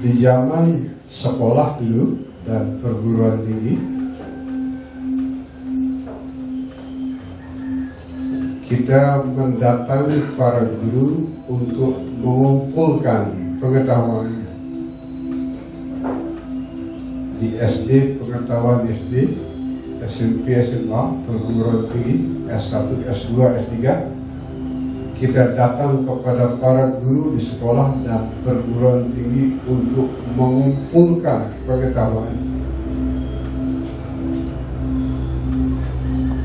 Di zaman sekolah dulu dan perguruan tinggi, kita mendatangi para guru untuk mengumpulkan pengetahuan. Di SD, pengetahuan SD, SMP, SMA, perguruan tinggi, S1, S2, S3, kita datang kepada para guru di sekolah dan perguruan tinggi untuk mengumpulkan pengetahuan.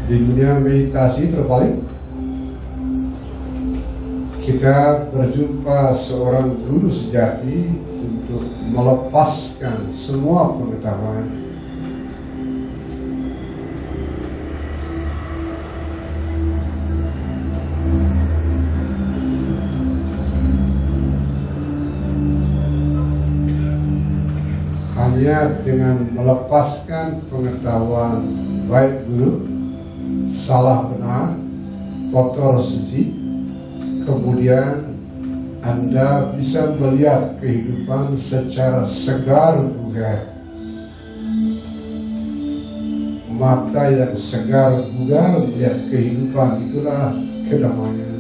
Di dunia meditasi berbalik, kita berjumpa seorang guru sejati untuk melepaskan semua pengetahuan. Hanya dengan melepaskan pengetahuan baik buruk, salah benar, kotor suci, kemudian Anda bisa melihat kehidupan secara segar bugar. Mata yang segar bugar melihat kehidupan, itulah kedamaian.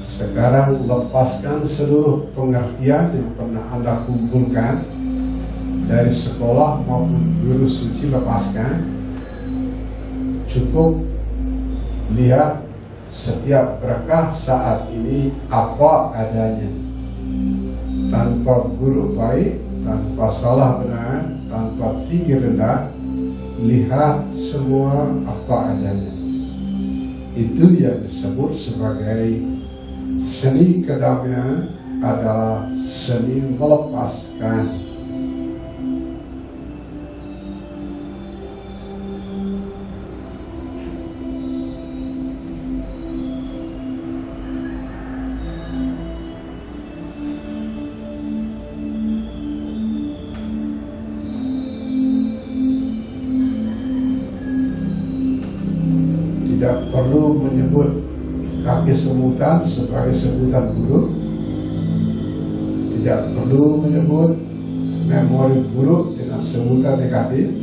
Sekarang lepaskan seluruh pengertian yang pernah Anda kumpulkan dari sekolah maupun guru suci, lepaskan. Cukup lihat setiap berkah saat ini apa adanya, tanpa buruk baik, tanpa salah benar, tanpa tinggi rendah. Lihat semua apa adanya. Itu yang disebut sebagai seni kedamaian, adalah seni melepaskan. Tidak perlu menyebut kaki semutan sebagai sebutan buruk. Tidak perlu menyebut memori buruk dengan sebutan negatif.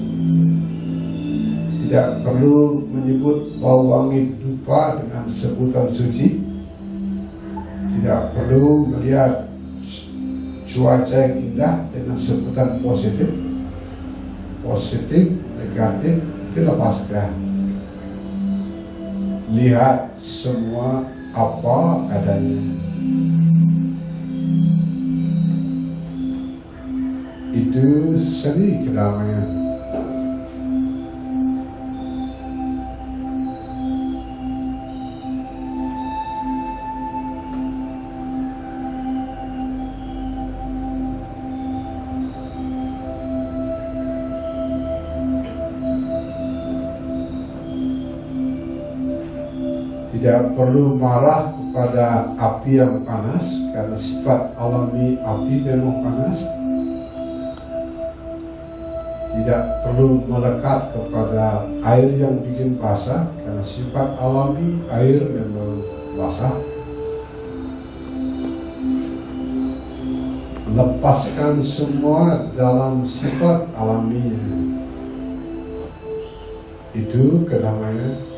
Tidak perlu menyebut bau wangi dupa dengan sebutan suci. Tidak perlu melihat cuaca yang indah dengan sebutan positif. Positif, negatif, dilepaskan. Lihat semua apa adanya. Itu seni kedamaian. Tidak perlu marah kepada api yang panas, karena sifat alami api memang panas. Tidak perlu melekat kepada air yang bikin basah, karena sifat alami air memang basah. Lepaskan semua dalam sifat alaminya. Itu kedamaian.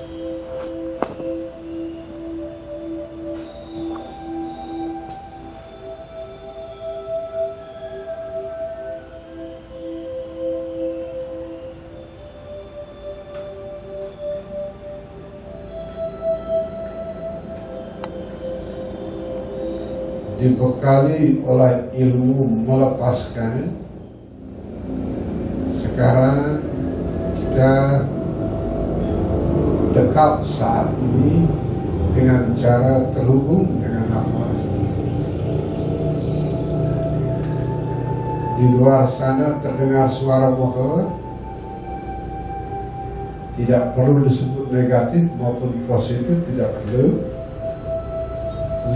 Dibekali oleh ilmu melepaskan, sekarang kita dekat saat ini dengan cara terhubung dengan nafas. Di luar sana terdengar suara motor, tidak perlu disebut negatif maupun positif, tidak perlu.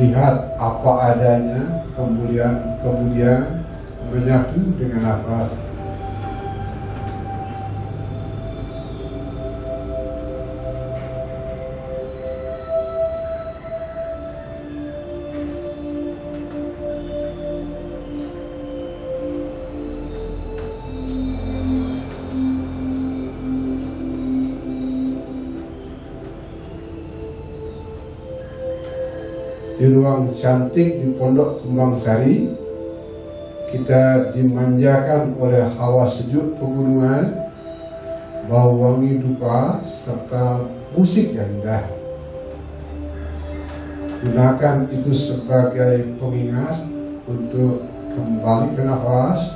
Lihat apa adanya, kemudian menyatu dengan nafas. Di ruang cantik di Pondok Kembang Sari, kita dimanjakan oleh hawa sejuk pegunungan, bau wangi dupa, serta musik yang indah. Gunakan itu sebagai pengingat untuk kembali ke nafas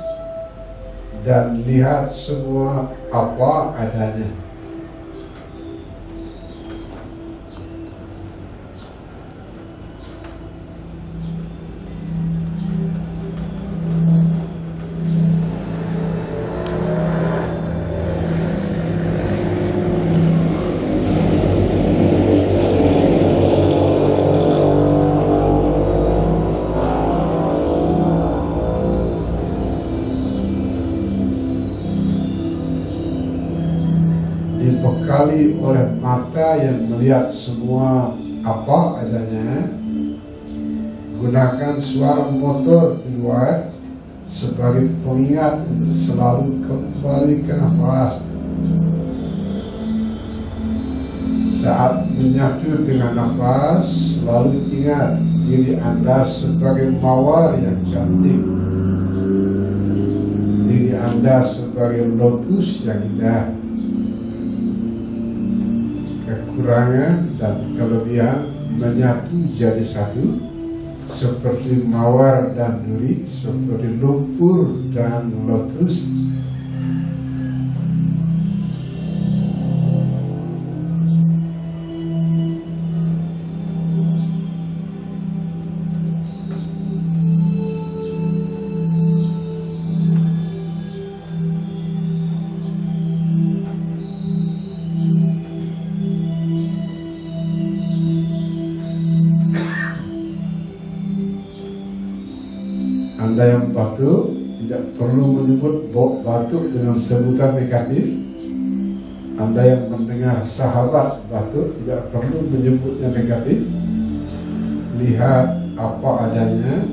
dan lihat semua apa adanya. Dibekali oleh mata yang melihat semua apa adanya, gunakan suara motor di luar sebagai pengingat untuk selalu kembali ke nafas. Saat menyatu dengan nafas, selalu ingat diri Anda sebagai mawar yang cantik, diri Anda sebagai lotus yang indah. Kekurangan dan kelebihan menyatu jadi satu, seperti mawar dan duri, seperti lumpur dan lotus. Anda yang batuk tidak perlu menyebut batuk dengan sebutan negatif. Anda yang mendengar sahabat batuk tidak perlu menyebutnya negatif. Lihat apa adanya,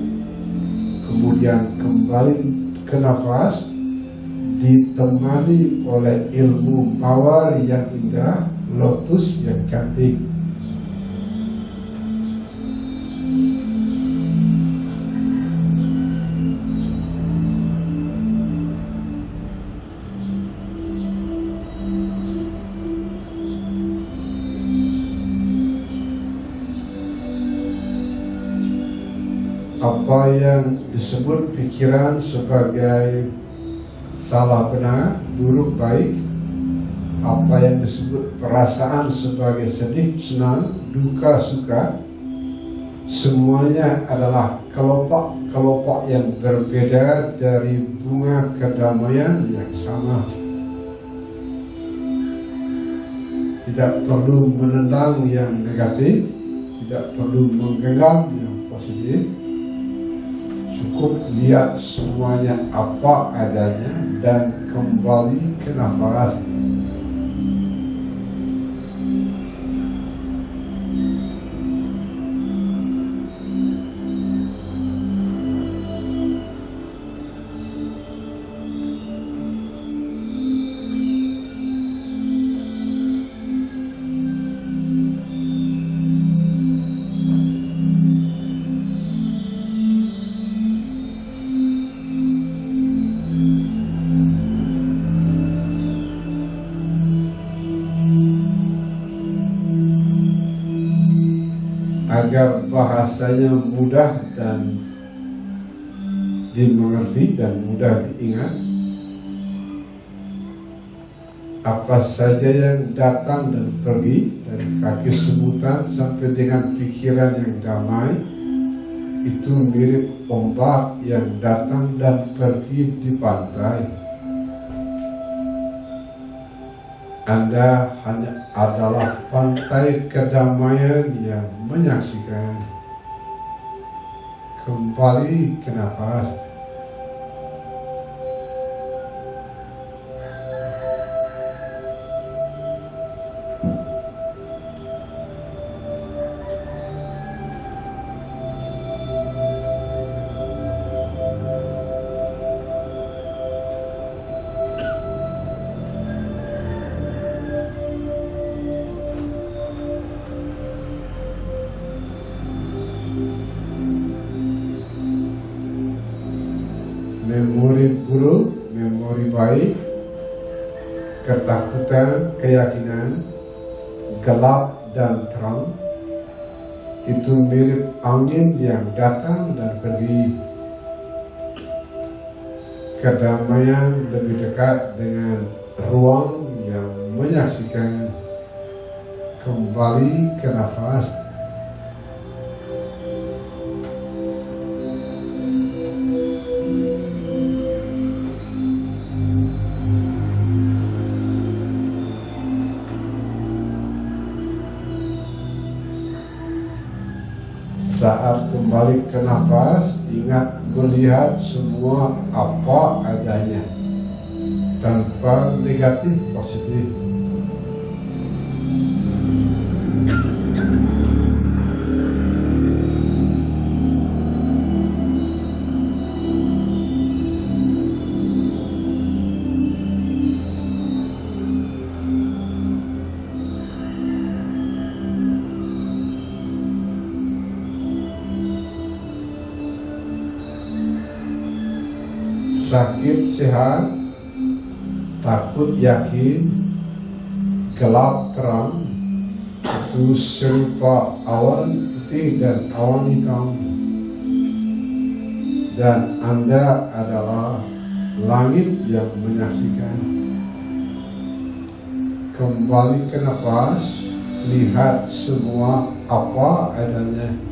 kemudian kembali ke nafas, ditemani oleh ilmu mawar yang indah, lotus yang cantik. Apa yang disebut pikiran sebagai salah benar, buruk baik, apa yang disebut perasaan sebagai sedih senang, duka suka, semuanya adalah kelopak-kelopak yang berbeda dari bunga kedamaian yang sama. Tidak perlu menendang yang negatif, tidak perlu menggenggam yang positif. Cukup lihat semuanya apa adanya dan kembali ke nafas. Agar bahasanya mudah dan dimengerti dan mudah diingat, apa saja yang datang dan pergi, dari kaki sebutan sampai dengan pikiran yang damai, itu mirip ombak yang datang dan pergi di pantai. Anda hanya adalah pantai kedamaian yang menyaksikan. Kembali ke nafas. Memori buruk, memori baik, ketakutan, keyakinan, gelap dan terang, itu mirip angin yang datang dan pergi. Kedamaian lebih dekat dengan ruang yang menyaksikan. Kembali ke nafas. Saat kembali ke nafas, ingat melihat semua apa adanya, tanpa negatif positif. Sakit sehat, takut yakin, gelap terang, itu serupa awan putih dan awan hitam. Dan Anda adalah langit yang menyaksikan. Kembali ke nafas, lihat semua apa adanya.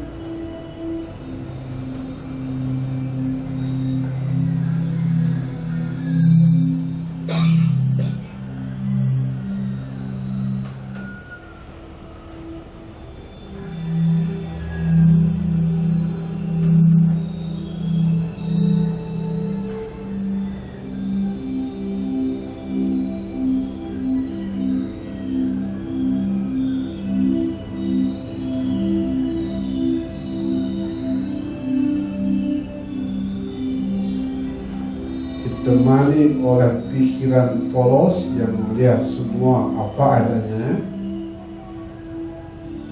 Ditemani oleh pikiran polos yang melihat semua apa adanya.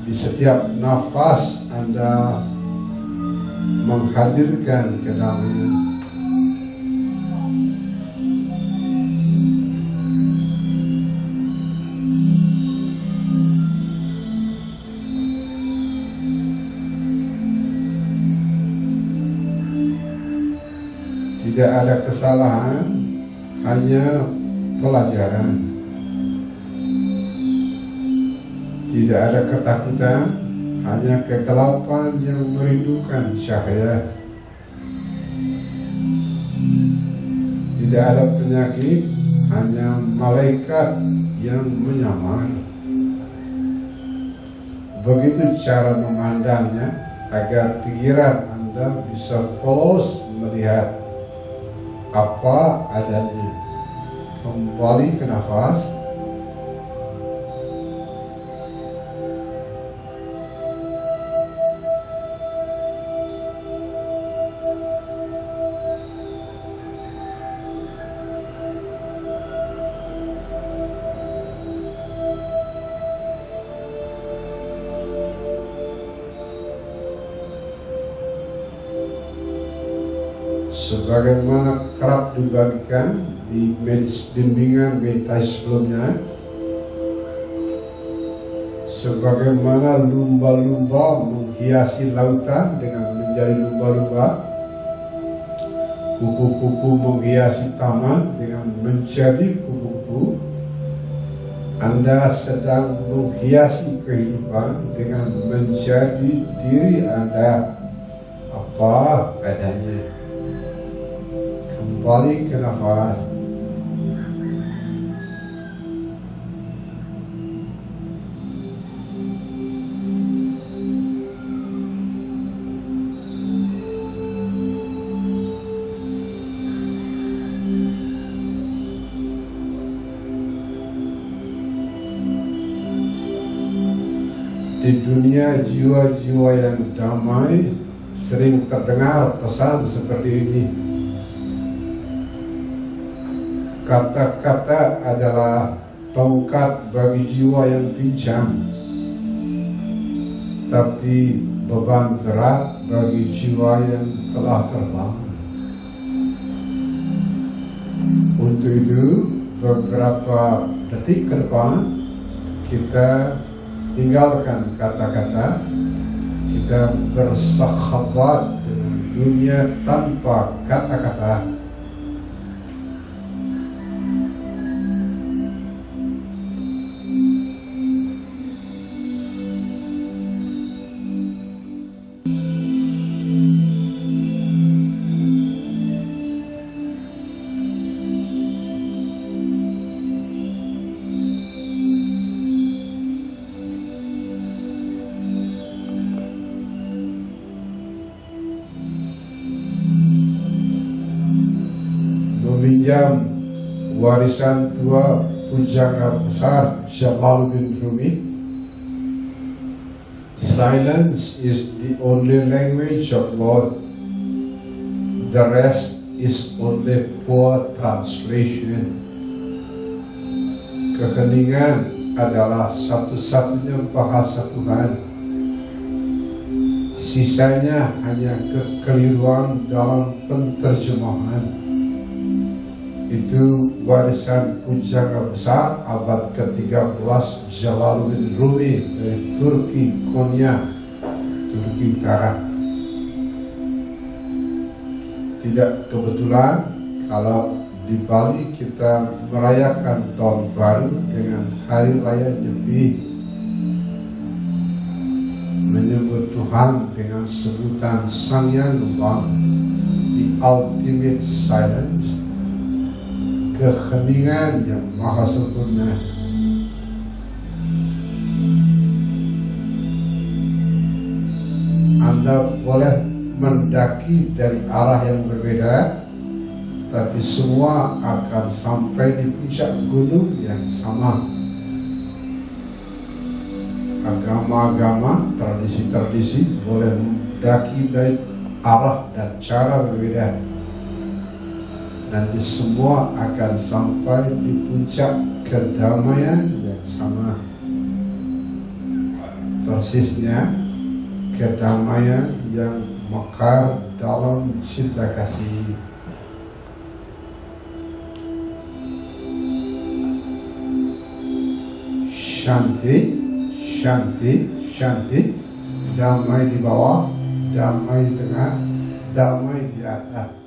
Di setiap nafas Anda menghadirkan kedamaian. Tidak ada kesalahan, hanya pelajaran. Tidak ada ketakutan, hanya kegelapan yang merindukan cahaya. Tidak ada penyakit, hanya malaikat yang menyamar. Begitu cara memandangnya agar pikiran Anda bisa polos melihat apa adanya. Kembali ke nafas. Sebagaimana kerap dibagikan di bimbingan meditasi sebelumnya, sebagaimana lumba-lumba menghiasi lautan dengan menjadi lumba-lumba, kupu-kupu menghiasi taman dengan menjadi kupu-kupu, Anda sedang menghiasi kehidupan dengan menjadi diri Anda apa adanya. Kembali ke nafas. Di dunia jiwa-jiwa yang damai sering terdengar pesan seperti ini. Kata-kata adalah tongkat bagi jiwa yang pincang, tapi beban berat bagi jiwa yang telah terbang. Untuk itu, beberapa detik ke depan kita tinggalkan kata-kata, kita bersahabat dengan dunia tanpa kata-kata. Meminjam warisan tua pujangga besar Jalaluddin Rumi, silence is the only language of Lord. The rest is only poor translation. Keheningan adalah satu-satunya bahasa Tuhan. Sisanya hanya kekeliruan dalam penterjemahan. Itu warisan pujangga besar abad ke-13 Jalaluddin Rumi dari Turki, Konya, Turki Utara. Tidak kebetulan kalau di Bali kita merayakan Tahun Baru dengan Hari Raya Nyepi, menyebut Tuhan dengan sebutan Sang Hyang Lembang, the ultimate silence, keheningan yang maha sempurna. Anda boleh mendaki dari arah yang berbeda, tapi semua akan sampai di puncak gunung yang sama. Agama-agama, tradisi-tradisi boleh mendaki dari arah dan cara berbeda, nanti semua akan sampai di puncak kedamaian yang sama. Persisnya kedamaian yang mekar dalam cinta kasih. Shanti, shanti, shanti. Damai di bawah, damai di tengah, damai di atas.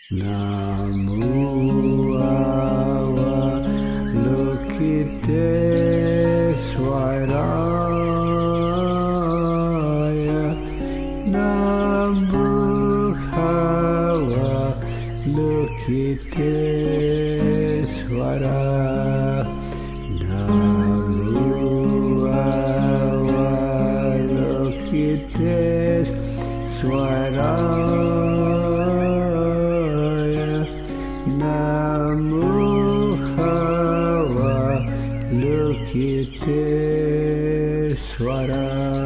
Namo Avalokiteswaraya, Namo Avalokiteswaraya, Namo Avalokiteswaraya. Avalokiteswaraya.